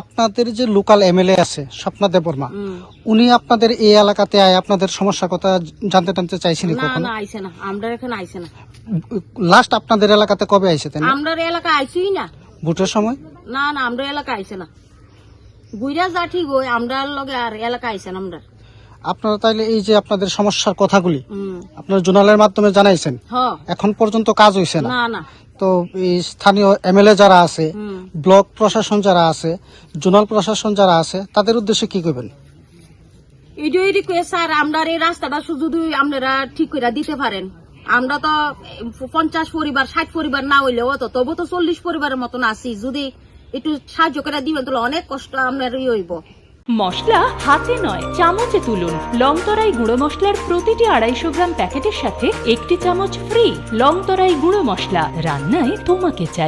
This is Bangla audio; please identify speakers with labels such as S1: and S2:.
S1: আপনাদের যে লোকাল এমএলএ আছে স্বপ্না দেববর্মা, উনি আপনাদের এই এলাকাতে আয় আপনাদের সমস্যার কথা জানতে চাইছেন
S2: না
S1: কখনো?
S2: না আইছে না, আমরা এখানে আইছে না।
S1: লাস্ট আপনাদের এলাকাতে কবে আইছে?
S2: আমরা এলাকা আইছিই না।
S1: ভোটের সময়?
S2: না না আমরা এলাকা আইছে না। বুইরা যা ঠিক হয় আমরা লগে আর এলাকা আইছে না আমরা।
S1: আপনারা তাইলে এই যে আপনাদের সমস্যার কথাগুলি আপনার জোনালের মাধ্যমে জানাইছেন, এখন পর্যন্ত কাজ হইছে না?
S2: না না।
S1: তো এই স্থানীয় এমএলএ যারা আছে, ব্লক প্রশাসন যারা আছে, জোনাল প্রশাসন যারা আছে, তাদের উদ্দেশ্যে কি করবেন?
S2: এটাই রিকোয়েস্ট স্যার, আমরা এই রাস্তাটা যদি আপনারা ঠিক করে দিতে পারেন। আমরা তো 50 পরিবার 60 পরিবার না হইলেও তো তবু তো 40 পরিবারের মতন আছি। যদি একটু সাহায্য করে দিবেন তাহলে অনেক কষ্ট আপনার হইব।
S3: মশলা হাতে নয় চামচে তুলুন। লংতরাই গুঁড়ো মশলার প্রতিটি 250 গ্রাম প্যাকেটের সাথে 1টি চামচ ফ্রি। লংতরাই গুঁড়ো মশলা, রান্নায় তোমাকে চাই।